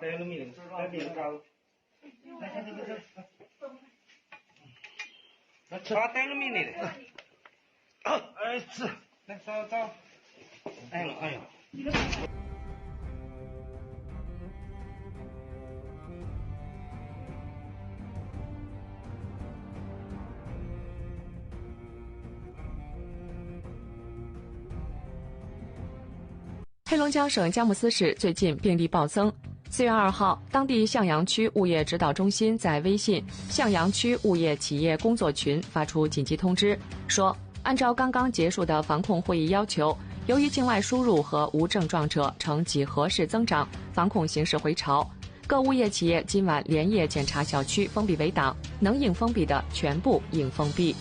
带了没？带没了高。那吃带了没呢？哎吃，来走。哎呀。黑龙江省佳木斯市最近病例暴增。4月2号，当地向阳区物业指导中心在微信向阳区物业企业工作群发出紧急通知，说按照刚刚结束的防控会议要求，由于境外输入和无症状者呈几何式增长，防控形势回潮，各物业企业今晚连夜检查小区封闭围挡，能硬封闭的全部硬封闭。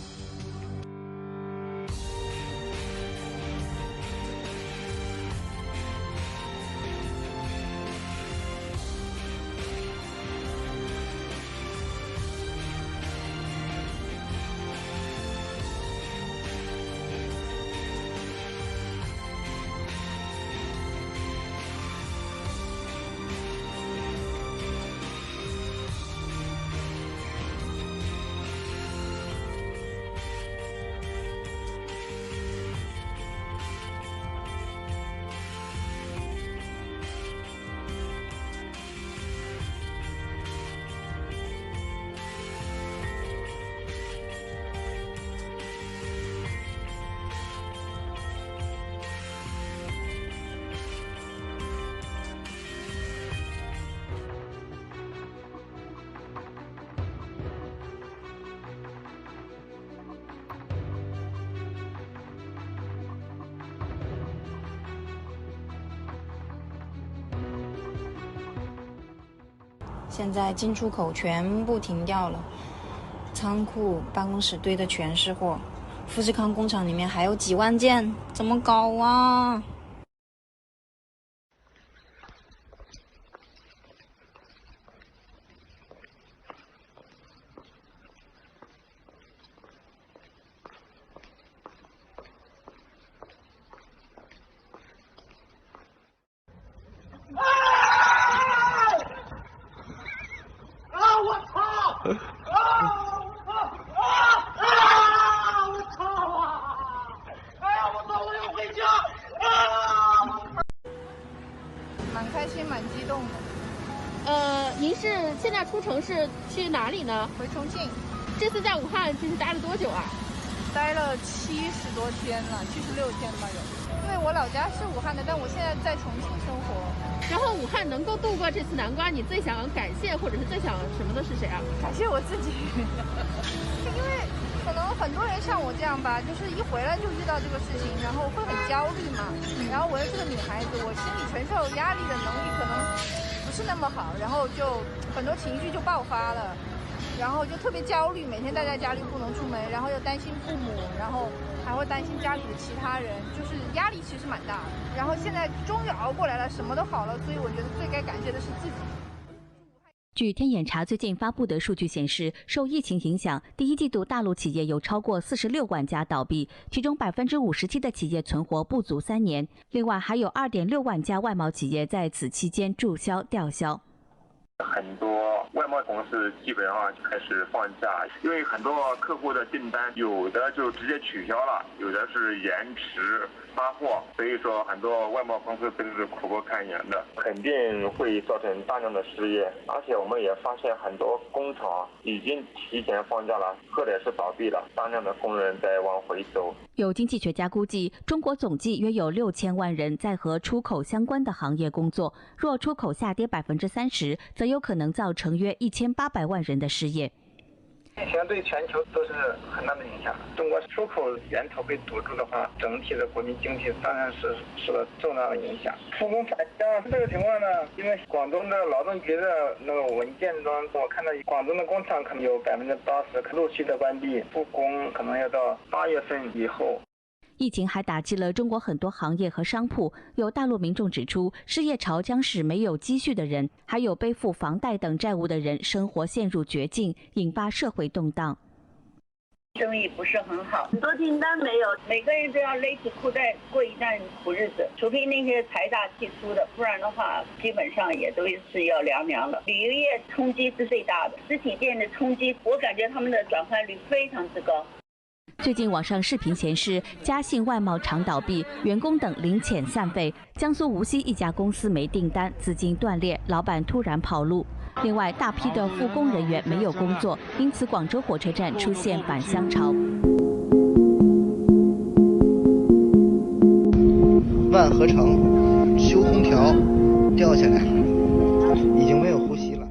现在进出口全部停掉了，仓库、办公室堆的全是货，富士康工厂里面还有几万件，怎么搞啊？蛮开心，蛮激动的。您是现在出城是去哪里呢？回重庆。这次在武汉就是待了多久啊？待了70多天了，76天吧有。因为我老家是武汉的，但我现在在重庆生活。然后武汉能够度过这次难关，你最想感谢或者是最想什么的是谁啊？感谢我自己，因为可能很多人像我这样吧，就是一回来就遇到这个事情，然后会很焦虑嘛。然后我又是个女孩子，我心理承受压力的能力可能不是那么好，然后就很多情绪就爆发了，然后就特别焦虑，每天待在家里不能出门，然后又担心父母，然后还会担心家里的其他人，就是压力其实蛮大的。然后现在终于熬过来了，什么都好了，所以我觉得最该感谢的是自己。据天眼查最近发布的数据显示，受疫情影响，第一季度大陆企业有超过46万家倒闭，其中57%的企业存活不足3年。另外，还有2.6万家外贸企业在此期间注销、吊销。很多外贸公司基本上就开始放假，因为很多客户的订单有的就直接取消了，有的是延迟发货，所以说很多外贸公司都是苦不堪言的，肯定会造成大量的失业。而且我们也发现很多工厂已经提前放假了，或者是倒闭了，大量的工人在往回走。有经济学家估计，中国总计约有6000万人在和出口相关的行业工作，若出口下跌30%，则有可能造成约1800万人的失业。相对全球都是很大的影响。中国出口源头被堵住的话，整体的国民经济当然是受到重大的影响。复工返乡这个情况呢，因为广东的劳动局的那个文件中，我看到广东的工厂可能有80%陆续的关闭，复工可能要到8月份以后。疫情还打击了中国很多行业和商铺，有大陆民众指出，失业潮将使没有积蓄的人，还有背负房贷等债务的人生活陷入绝境，引发社会动荡。生意不是很好，很多订单没有，每个人都要勒起裤带过一段苦日子，除非那些财大气粗的，不然的话基本上也都是要凉凉了。旅游业冲击是最大的，实体店的冲击，我感觉他们的转换率非常之高。最近网上视频显示，嘉信外贸厂倒闭，员工等零遣散费。江苏无锡一家公司没订单，资金断裂，老板突然跑路。另外，大批的复工人员没有工作，因此广州火车站出现返乡潮。万和城修空调掉下来，已经没有呼吸了。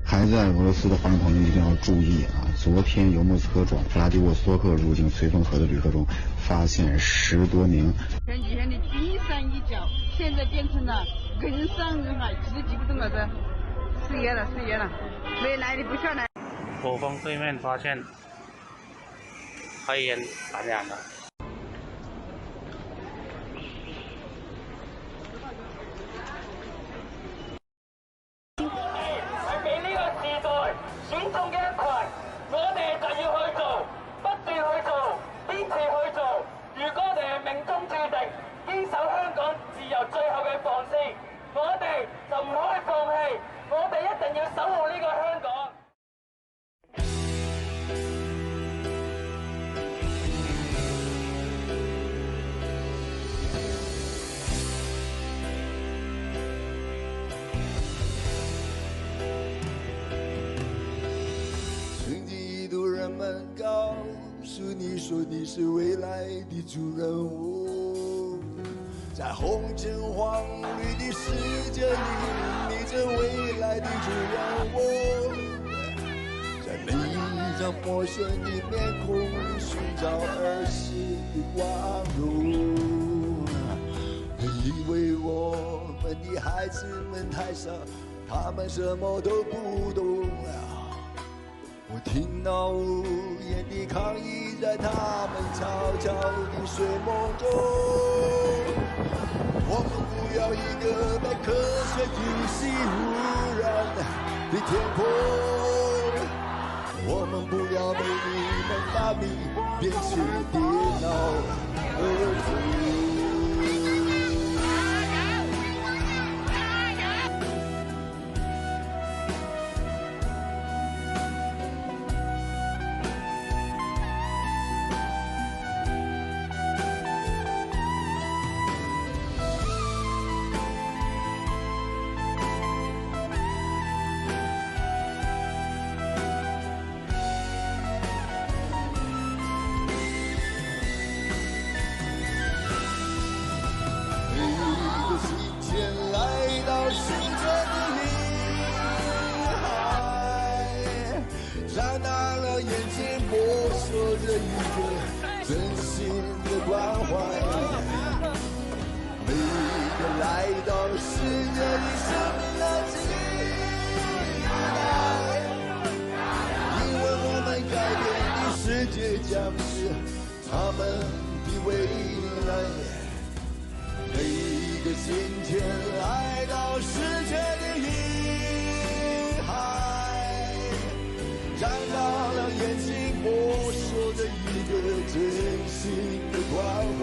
还在俄罗斯的华人朋友一定要注意啊！昨天由莫斯科转弗拉迪沃斯托克入境绥芬河的旅客中，发现10多名。前几天的冰山一角，现在变成了人山人海，几个钟头的失业了，没来的不下来。口峰对面发现肺炎感染了。告诉你说你是未来的主人物，在红橙黄绿的世界里，你是未来的主人物，在每一张陌生的面孔里寻找儿时的光荣。因为我们的孩子们太少，他们什么都不懂。我听到无言的抗议在他们悄悄的睡梦中。我们不要一个被科学体系污染的天空，我们不要被你们发明变成电脑儿童。将是他们的未来，每一个今天来到世界的婴孩，张大了眼睛，摸索着一个真心的关怀。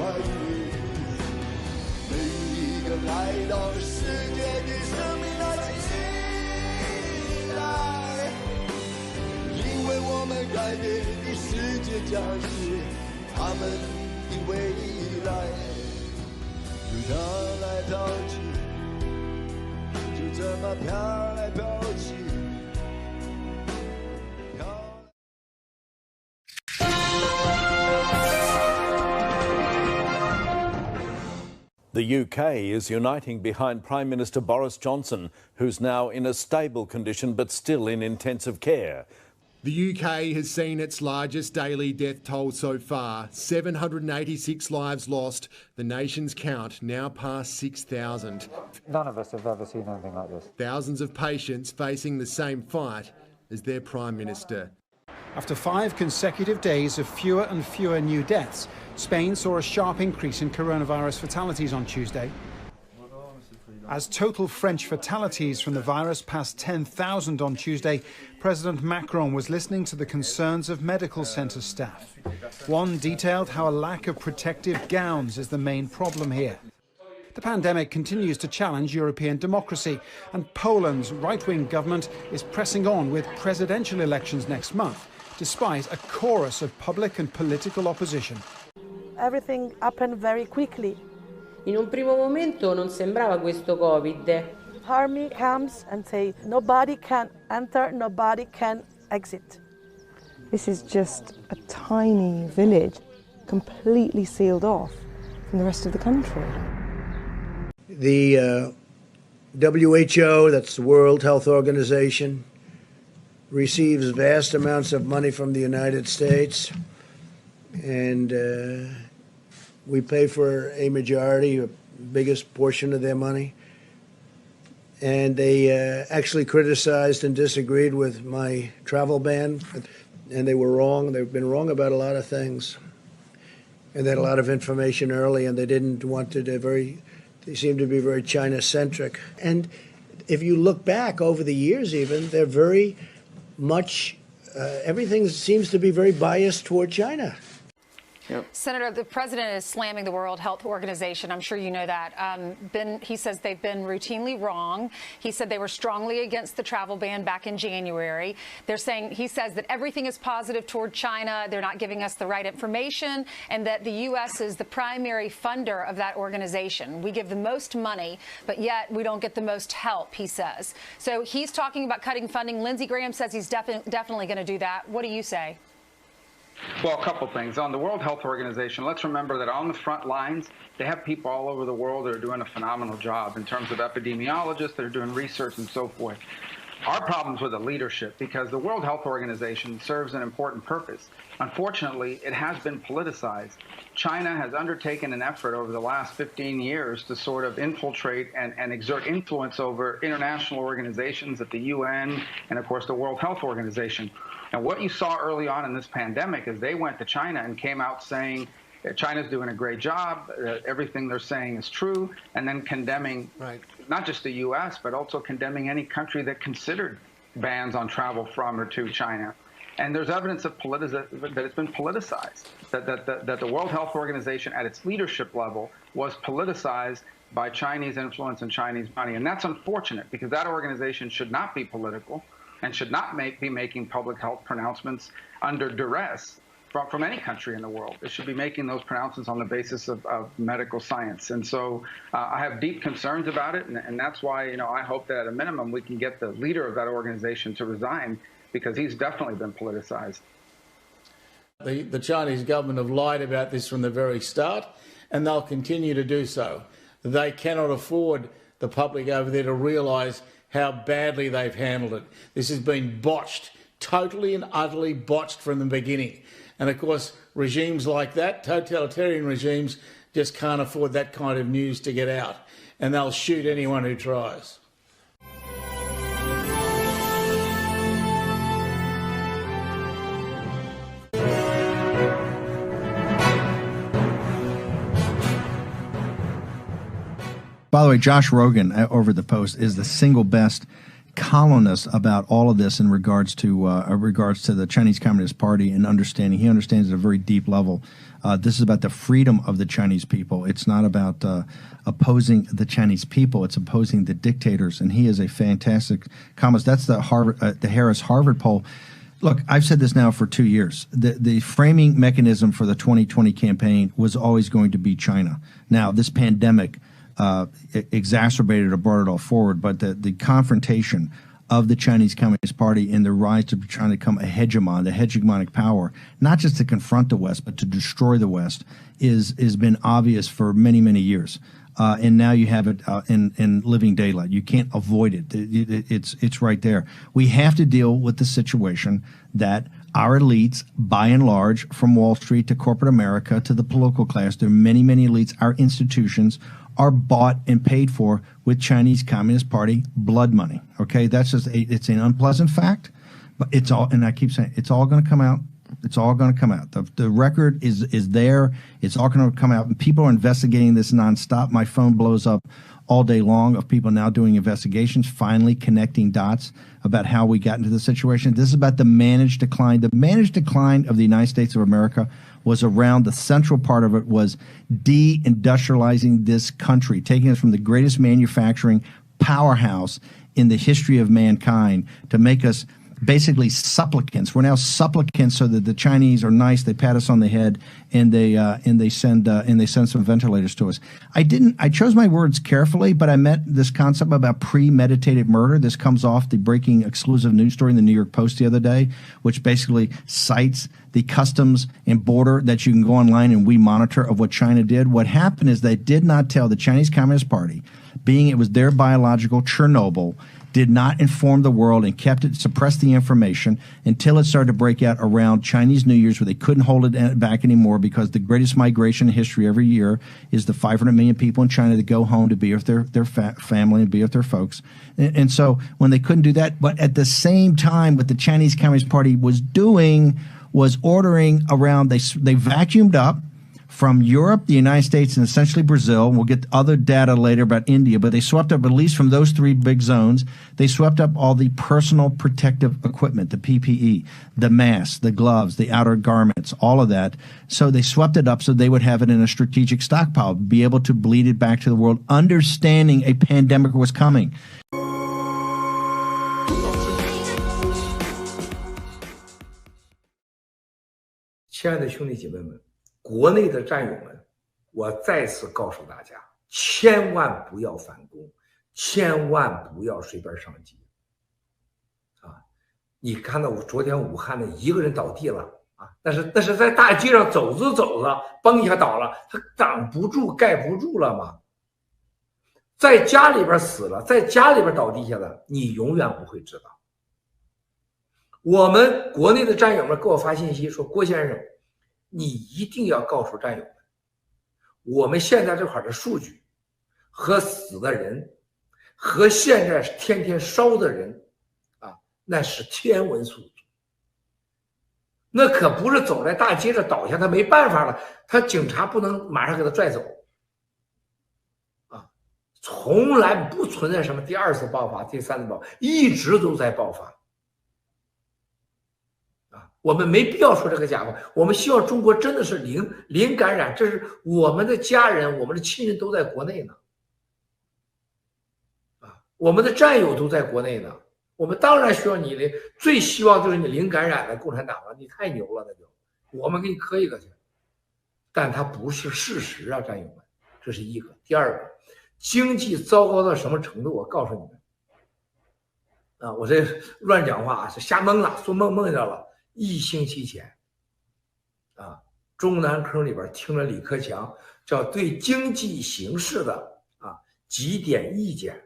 每一个来到世界的生命的起来，因为我们改变的世界将是他们的未来。就飘来飘去，就这么飘来飘去。The UK is uniting behind Prime Minister Boris Johnson, who's now in a stable condition but still in intensive care. The UK has seen its largest daily death toll so far, 786 lives lost. The nation's count now past 6,000. None of us have ever seen anything like this. Thousands of patients facing the same fight as their Prime Minister. After 5 consecutive days of fewer and fewer new deaths, Spain saw a sharp increase in coronavirus fatalities on Tuesday. As total French fatalities from the virus passed 10,000 on Tuesday, President Macron was listening to the concerns of medical centre staff. One detailed how a lack of protective gowns is the main problem here. The pandemic continues to challenge European democracy, and Poland's right-wing government is pressing on with presidential elections next month, despite a chorus of public and political opposition. Everything happened very quickly. In un primo momento non sembrava questo Covid. Army comes and say nobody can enter, nobody can exit. This is just a tiny village, completely sealed off from the rest of the country. The WHO, that's the World Health Organization, receives vast amounts of money from the United States, and we pay for a majority, a biggest portion of their money. And they actually criticized and disagreed with my travel ban, and they were wrong. They've been wrong about a lot of things. And they had a lot of information early, and they didn't want to, they seem to be very China-centric. And if you look back over the years even, they're very much, everything seems to be very biased toward China. Yep. Senator, the president is slamming the World Health Organization. I'm sure you know that. He says they've been routinely wrong. He said they were strongly against the travel ban back in January. He says that everything is positive toward China. They're not giving us the right information, and that the U.S. is the primary funder of that organization. We give the most money, but yet we don't get the most help, he says. So he's talking about cutting funding. Lindsey Graham says he's definitely going to do that. What do you say? Well, a couple things. On the World Health Organization, let's remember that on the front lines, they have people all over the world that are doing a phenomenal job in terms of epidemiologists that are doing research and so forth. Our problem's with the leadership, because the World Health Organization serves an important purpose. Unfortunately, it has been politicized. China has undertaken an effort over the last 15 years to sort of infiltrate and exert influence over international organizations at the UN and, of course, the World Health Organization. And what you saw early on in this pandemic is they went to China and came out saying that China's doing a great job, everything they're saying is true, and then condemning not just the U.S., but also condemning any country that considered bans on travel from or to China. And there's evidence of that it's been politicized, that the World Health Organization at its leadership level was politicized by Chinese influence and Chinese money. And that's unfortunate, because that organization should not be political and should not be making public health pronouncements under duress from any country in the world. It should be making those pronouncements on the basis of medical science. And so I have deep concerns about it, and that's why, I hope that at a minimum we can get the leader of that organization to resign, because he's definitely been politicized. The Chinese government have lied about this from the very start, and they'll continue to do so. They cannot afford the public over there to realise how badly they've handled it. This has been botched, totally and utterly botched from the beginning. And of course, regimes like that, totalitarian regimes, just can't afford that kind of news to get out. And they'll shoot anyone who tries. By the way, Josh Rogan over the Post is the single best columnist about all of this in regards to the Chinese Communist Party and understanding. He understands at a very deep level. This is about the freedom of the Chinese people. It's not about opposing the Chinese people. It's opposing the dictators. And he is a fantastic columnist. That's the Harris-Harvard poll. Look, I've said this now for 2 years. The framing mechanism for the 2020 campaign was always going to be China. Now, this pandemic exacerbated or brought it all forward, but the confrontation of the Chinese Communist Party and the rise to trying to become a hegemon, the hegemonic power, not just to confront the West, but to destroy the West, has been obvious for many, many years. And now you have it in living daylight. You can't avoid it. It's right there. We have to deal with the situation that our elites, by and large, from Wall Street to corporate America to the political class, there are many, many elites, our institutions are bought and paid for with Chinese Communist Party blood money. Okay, that's just it's an unpleasant fact, But it's all, and I keep saying, it's all going to come out. It's all going to come out. The record is there. It's all going to come out. And people are investigating this nonstop. My phone blows up all day long of people now doing investigations, finally connecting dots about how we got into the situation. This is about the managed decline. The managed decline of the United States of America was around, the central part of it was de-industrializing this country, taking us from the greatest manufacturing powerhouse in the history of mankind to make us basically supplicants. We're now supplicants, so that the Chinese are nice. They pat us on the head and they send some ventilators to us. I chose my words carefully, but I meant this concept about premeditated murder. This comes off the breaking exclusive news story in the New York Post the other day, which basically cites the customs and border that you can go online and we monitor of what China did. What happened is they did not tell the Chinese Communist Party, being it was their biological Chernobyl, did not inform the world and suppressed the information until it started to break out around Chinese New Year's, where they couldn't hold it back anymore, because the greatest migration in history every year is the 500 million people in China that go home to be with their family and be with their folks. And so when they couldn't do that, but at the same time, what the Chinese Communist Party was doing was ordering around, they vacuumed up from Europe, the United States, and essentially Brazil. We'll get other data later about India, but they swept up, at least from those three big zones, they swept up all the personal protective equipment, the PPE, the masks, the gloves, the outer garments, all of that. So they swept it up so they would have it in a strategic stockpile, be able to bleed it back to the world, understanding a pandemic was coming. 亲爱的兄弟姐妹们，国内的战友们，我再次告诉大家，千万不要反攻，千万不要随便上街。你看到昨天武汉的一个人倒地了啊，但是在大街上走着走着，嘣一下倒了，他挡不住盖不住了吗？在家里边死了，在家里边倒地下了，你永远不会知道。我们国内的战友们给我发信息说，郭先生，你一定要告诉战友们，我们现在这块的数据和死的人和现在天天烧的人啊，那是天文数字，那可不是走在大街上倒下他没办法了，他警察不能马上给他拽走啊，从来不存在什么第二次爆发第三次爆发，一直都在爆发。我们没必要说这个假话，我们希望中国真的是零感染，这是我们的家人，我们的亲人都在国内呢，我们的战友都在国内呢，我们当然需要你的，最希望就是你零感染的共产党了，你太牛了，那就我们给你磕一个去，但它不是事实啊，战友们，这是一个。第二个，经济糟糕到什么程度？我告诉你们，我这乱讲话是瞎蒙了，说梦见了。1星期前，中南坑里边听了李克强叫对经济形势的几点意见，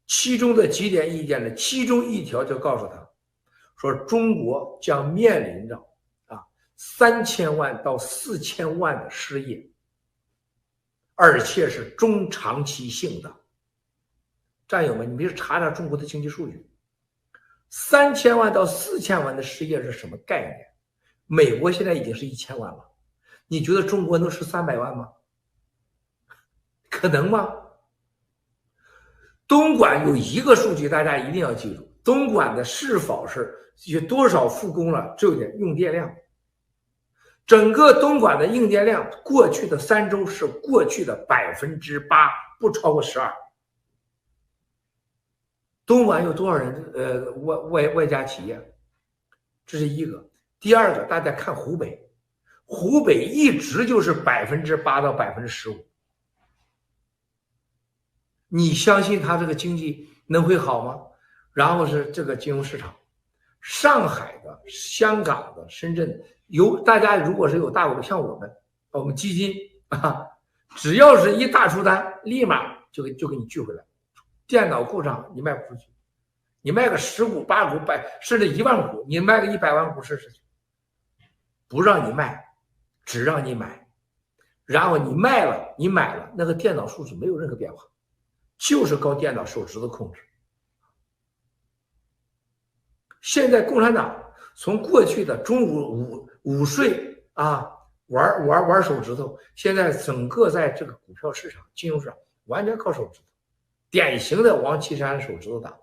其中的几点意见呢，其中一条就告诉他说，中国将面临着3000万到4000万的失业，而且是中长期性的。战友们，你别查查中国的经济数据。3000万到4000万的失业是什么概念？美国现在已经是1000万了，你觉得中国能是300万吗？可能吗？东莞有一个数据大家一定要记住，东莞的是否是有多少复工了，只有点用电量。整个东莞的用电量过去的3周是过去的8%，不超过12%。东莞有多少人外加企业？这是一个。第二个，大家看湖北，湖北一直就是8%到15%。你相信他这个经济能会好吗？然后是这个金融市场，上海的、香港的、深圳的，大家如果是有大股，像我们基金只要是一大出单，立马就给你聚回来。电脑故障你卖不出去，你卖个10股、8股、甚至1万股，你卖个100万股试试去，不让你卖，只让你买，然后你卖了，你买了，那个电脑数字没有任何变化，就是靠电脑手指的控制。现在共产党从过去的中午睡啊，玩手指头，现在整个在这个股票市场、金融市场完全靠手指头，典型的王岐山手指头党。